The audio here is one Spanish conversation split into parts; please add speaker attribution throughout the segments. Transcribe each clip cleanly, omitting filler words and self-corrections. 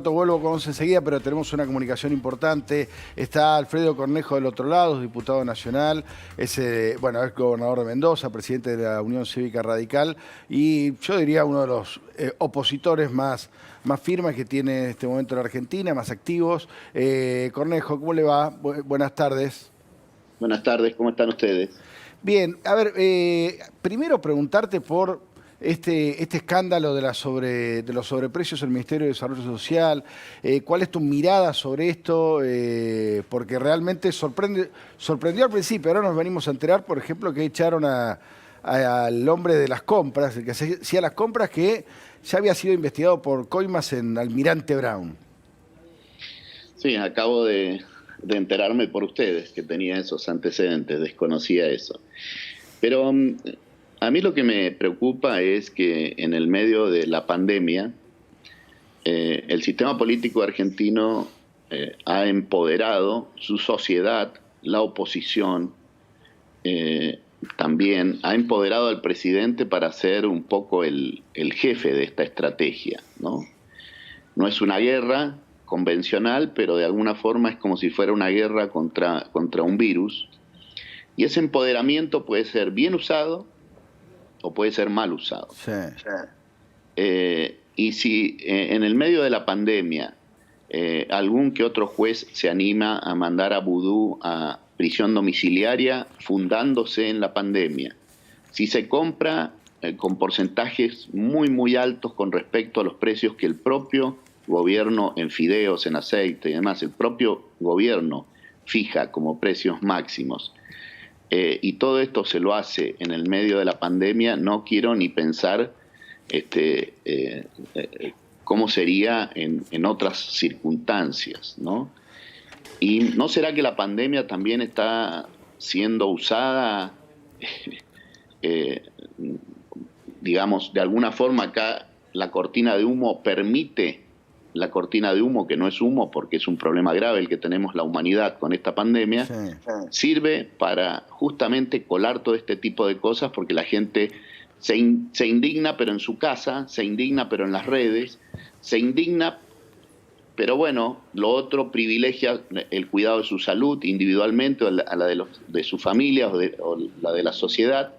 Speaker 1: Vuelvo con vos enseguida, pero tenemos una comunicación importante. Está Alfredo Cornejo del otro lado, diputado nacional, es gobernador de Mendoza, presidente de la Unión Cívica Radical y yo diría uno de los opositores más firmes que tiene en este momento la Argentina, más activos. Cornejo, ¿cómo le va? Buenas tardes.
Speaker 2: Buenas tardes, ¿cómo están ustedes?
Speaker 1: Bien, a ver, primero preguntarte por este escándalo de los sobreprecios del Ministerio de Desarrollo Social. ¿Cuál es tu mirada sobre esto? Porque realmente sorprendió al principio. Ahora nos venimos a enterar, por ejemplo, que echaron al hombre de las compras, el que hacía las compras, que ya había sido investigado por coimas en Almirante Brown.
Speaker 2: Sí, acabo de enterarme por ustedes que tenía esos antecedentes, desconocía eso. Pero a mí lo que me preocupa es que en el medio de la pandemia, el sistema político argentino ha empoderado su sociedad, la oposición, también ha empoderado al presidente para ser un poco el jefe de esta estrategia, ¿no? No es una guerra convencional, pero de alguna forma es como si fuera una guerra contra un virus. Y ese empoderamiento puede ser bien usado o puede ser mal usado.
Speaker 1: Sí.
Speaker 2: Y si en el medio de la pandemia algún que otro juez se anima a mandar a Vudú a prisión domiciliaria fundándose en la pandemia, si se compra con porcentajes muy altos con respecto a los precios que el propio gobierno en fideos, en aceite y demás, el propio gobierno fija como precios máximos, y todo esto se lo hace en el medio de la pandemia, no quiero ni pensar cómo sería en otras circunstancias, ¿no? ¿Y no será que la pandemia también está siendo usada, digamos, de alguna forma acá la cortina de humo permite, la cortina de humo, que no es humo porque es un problema grave el que tenemos la humanidad con esta pandemia,
Speaker 1: Sí.
Speaker 2: sirve para justamente colar todo este tipo de cosas porque la gente se indigna pero en su casa, se indigna pero en las redes, se indigna pero bueno, lo otro privilegia el cuidado de su salud individualmente, a la de su familia o la de la sociedad,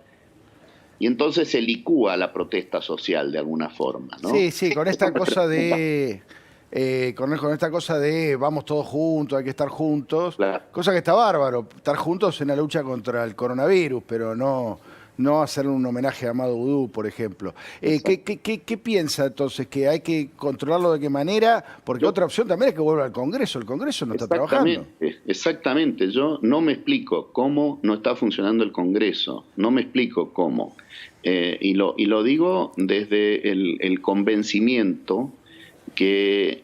Speaker 2: y entonces se licúa la protesta social de alguna forma, ¿no?
Speaker 1: Sí, con esta cosa de... con esta cosa de vamos todos juntos, hay que estar juntos,
Speaker 2: Claro.
Speaker 1: cosa que está bárbaro, estar juntos en la lucha contra el coronavirus, pero no hacer un homenaje a Amado Vudú, por ejemplo. ¿Qué piensa entonces? ¿Que hay que controlarlo de qué manera? Porque otra opción también es que vuelva al Congreso. El Congreso no está trabajando.
Speaker 2: Exactamente. Yo no me explico cómo no está funcionando el Congreso. No me explico cómo. Y lo digo desde el convencimiento que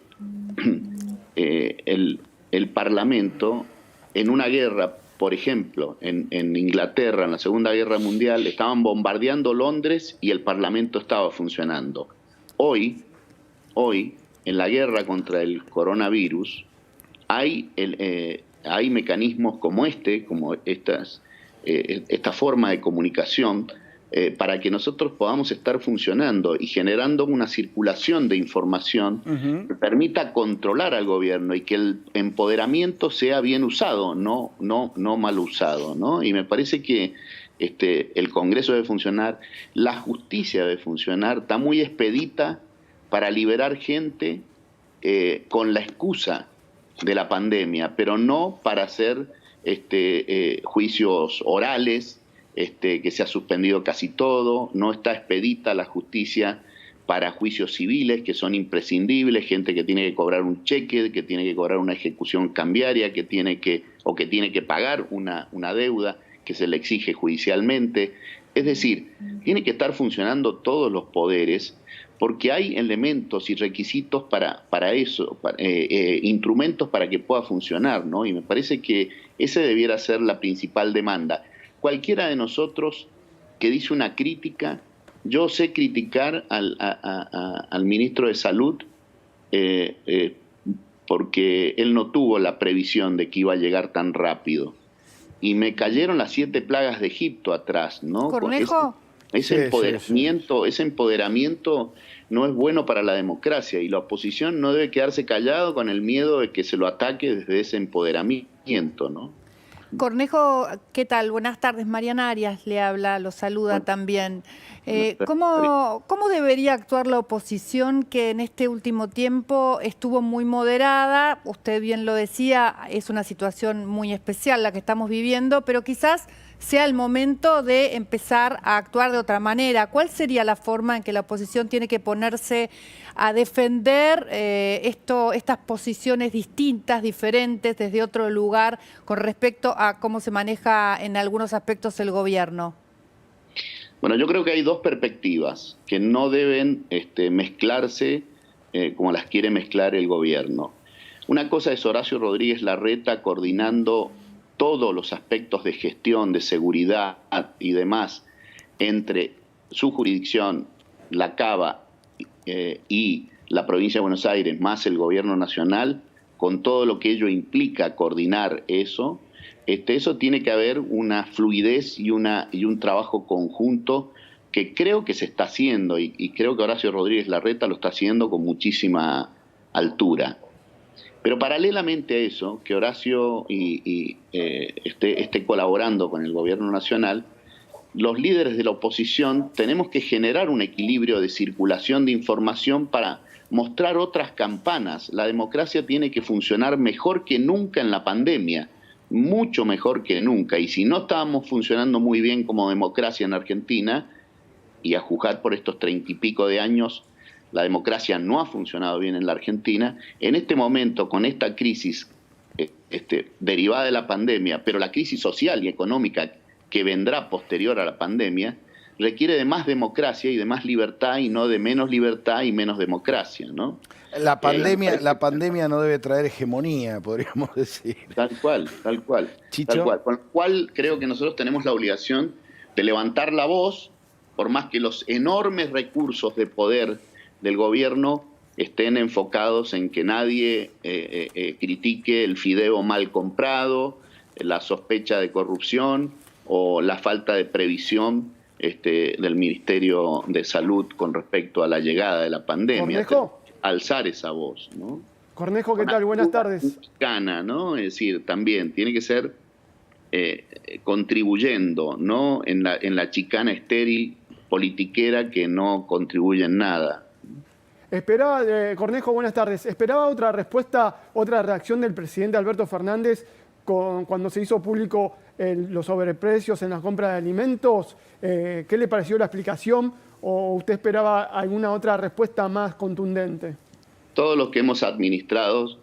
Speaker 2: el Parlamento, en una guerra, por ejemplo, en Inglaterra, en la Segunda Guerra Mundial, estaban bombardeando Londres y el Parlamento estaba funcionando. Hoy, en la guerra contra el coronavirus, hay mecanismos como esta forma de comunicación, para que nosotros podamos estar funcionando y generando una circulación de información que permita controlar al gobierno y que el empoderamiento sea bien usado, no mal usado, ¿no? Y me parece que el Congreso debe funcionar, la justicia debe funcionar, está muy expedita para liberar gente con la excusa de la pandemia, pero no para hacer juicios orales, que se ha suspendido casi todo, no está expedita la justicia para juicios civiles que son imprescindibles, gente que tiene que cobrar un cheque, que tiene que cobrar una ejecución cambiaria, que tiene que pagar una deuda que se le exige judicialmente. Es decir, tiene que estar funcionando todos los poderes porque hay elementos y requisitos para eso, instrumentos para que pueda funcionar, ¿no? Y me parece que esa debiera ser la principal demanda. Cualquiera de nosotros que dice una crítica, yo sé criticar al ministro de Salud porque él no tuvo la previsión de que iba a llegar tan rápido. Y me cayeron las 7 plagas de Egipto atrás, ¿no?
Speaker 3: Cornejo,
Speaker 2: Ese empoderamiento no es bueno para la democracia y la oposición no debe quedarse callado con el miedo de que se lo ataque desde ese empoderamiento, ¿no?
Speaker 3: Cornejo, ¿qué tal? Buenas tardes. Mariana Arias le habla, lo saluda también. ¿Cómo debería actuar la oposición que en este último tiempo estuvo muy moderada? Usted bien lo decía, es una situación muy especial la que estamos viviendo, pero quizás sea el momento de empezar a actuar de otra manera. ¿Cuál sería la forma en que la oposición tiene que ponerse a defender estas posiciones distintas, diferentes, desde otro lugar, con respecto a cómo se maneja en algunos aspectos el gobierno?
Speaker 2: Bueno, yo creo que hay dos perspectivas que no deben mezclarse como las quiere mezclar el gobierno. Una cosa es Horacio Rodríguez Larreta coordinando todos los aspectos de gestión, de seguridad y demás entre su jurisdicción, la Cava y la provincia de Buenos Aires, más el gobierno nacional, con todo lo que ello implica coordinar eso. Eso tiene que haber una fluidez y un trabajo conjunto que creo que se está haciendo y creo que Horacio Rodríguez Larreta lo está haciendo con muchísima altura. Pero paralelamente a eso, que Horacio esté colaborando con el gobierno nacional, los líderes de la oposición tenemos que generar un equilibrio de circulación de información para mostrar otras campanas. La democracia tiene que funcionar mejor que nunca en la pandemia, mucho mejor que nunca. Y si no estábamos funcionando muy bien como democracia en Argentina, y a juzgar por estos 30 y pico de años, la democracia no ha funcionado bien en la Argentina. En este momento, con esta crisis derivada de la pandemia, pero la crisis social y económica que vendrá posterior a la pandemia, requiere de más democracia y de más libertad y no de menos libertad y menos democracia, ¿no?
Speaker 1: La pandemia no debe traer hegemonía, podríamos decir.
Speaker 2: Tal cual, tal cual.
Speaker 1: ¿Chicho?
Speaker 2: Tal cual. Con lo cual creo que nosotros tenemos la obligación de levantar la voz, por más que los enormes recursos de poder del gobierno estén enfocados en que nadie critique el fideo mal comprado, la sospecha de corrupción o la falta de previsión del Ministerio de Salud con respecto a la llegada de la pandemia.
Speaker 4: Cornejo.
Speaker 2: Alzar esa voz, ¿no?
Speaker 4: Cornejo, ¿qué tal? Buenas tardes.
Speaker 2: Mexicana, ¿no? Es decir, también tiene que ser contribuyendo, ¿no? En la chicana estéril politiquera que no contribuye en nada.
Speaker 4: Esperaba, Cornejo, buenas tardes. Esperaba otra respuesta, otra reacción del presidente Alberto Fernández cuando se hizo público los sobreprecios en la compra de alimentos. ¿Qué le pareció la explicación o usted esperaba alguna otra respuesta más contundente?
Speaker 2: Todos los que hemos administrado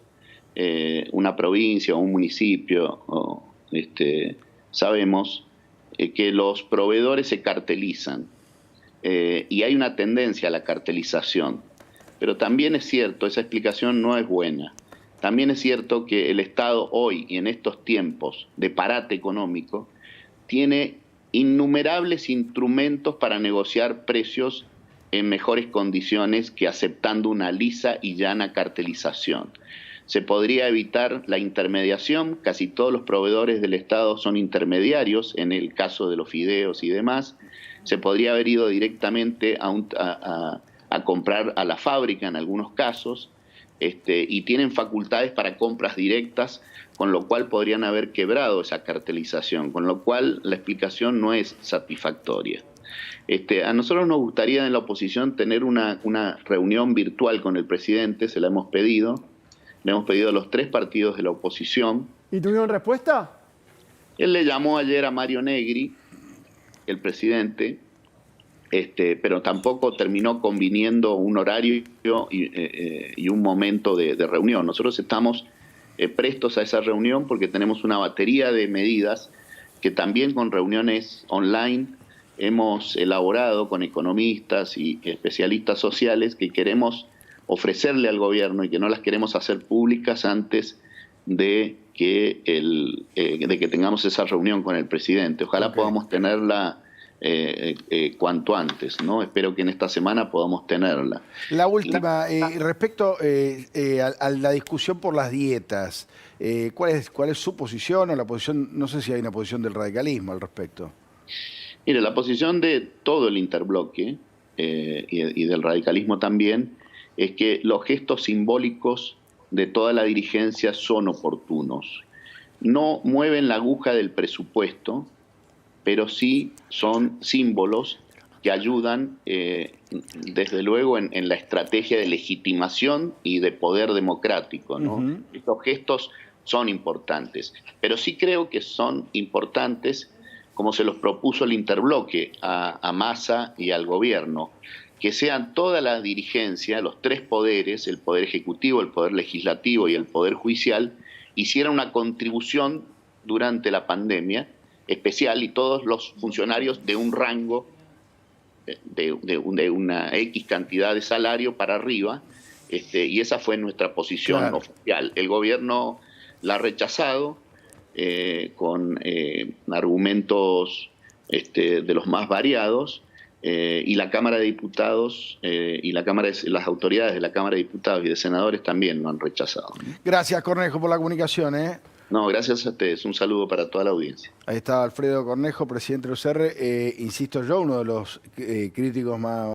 Speaker 2: una provincia o un municipio, sabemos que los proveedores se cartelizan y hay una tendencia a la cartelización. Pero también es cierto, esa explicación no es buena. También es cierto que el Estado hoy y en estos tiempos de parate económico tiene innumerables instrumentos para negociar precios en mejores condiciones que aceptando una lisa y llana cartelización. Se podría evitar la intermediación, casi todos los proveedores del Estado son intermediarios, en el caso de los fideos y demás. Se podría haber ido directamente a comprar a la fábrica en algunos casos, y tienen facultades para compras directas, con lo cual podrían haber quebrado esa cartelización, con lo cual la explicación no es satisfactoria. A nosotros nos gustaría en la oposición tener una reunión virtual con el presidente, se la hemos pedido, le hemos pedido a los 3 partidos de la oposición.
Speaker 4: ¿Y tuvieron respuesta?
Speaker 2: Él le llamó ayer a Mario Negri, el presidente, pero tampoco terminó conviniendo un horario y un momento de reunión. Nosotros estamos prestos a esa reunión porque tenemos una batería de medidas que también con reuniones online hemos elaborado con economistas y especialistas sociales que queremos ofrecerle al gobierno y que no las queremos hacer públicas antes de que tengamos esa reunión con el presidente. Ojalá podamos tenerla cuanto antes, ¿no? Espero que en esta semana podamos tenerla.
Speaker 1: La última, respecto a la discusión por las dietas, ¿cuál es su posición o la posición, no sé si hay una posición del radicalismo al respecto?
Speaker 2: Mire, la posición de todo el interbloque y del radicalismo también es que los gestos simbólicos de toda la dirigencia son oportunos. No mueven la aguja del presupuesto, pero sí son símbolos que ayudan, desde luego, en la estrategia de legitimación y de poder democrático, ¿no? Estos gestos son importantes, pero sí creo que son importantes, como se los propuso el interbloque a Massa y al gobierno, que sean toda la dirigencia, los tres poderes, el poder ejecutivo, el poder legislativo y el poder judicial, hicieran una contribución durante la pandemia especial, y todos los funcionarios de un rango de una X cantidad de salario para arriba, y esa fue nuestra posición oficial. El gobierno la ha rechazado con argumentos de los más variados, y la Cámara de Diputados y las autoridades de la Cámara de Diputados y de Senadores también lo han rechazado.
Speaker 1: Gracias, Cornejo, por la comunicación.
Speaker 2: No, gracias a ustedes. Un saludo para toda la audiencia.
Speaker 1: Ahí está Alfredo Cornejo, presidente de UCR. Insisto yo, uno de los críticos más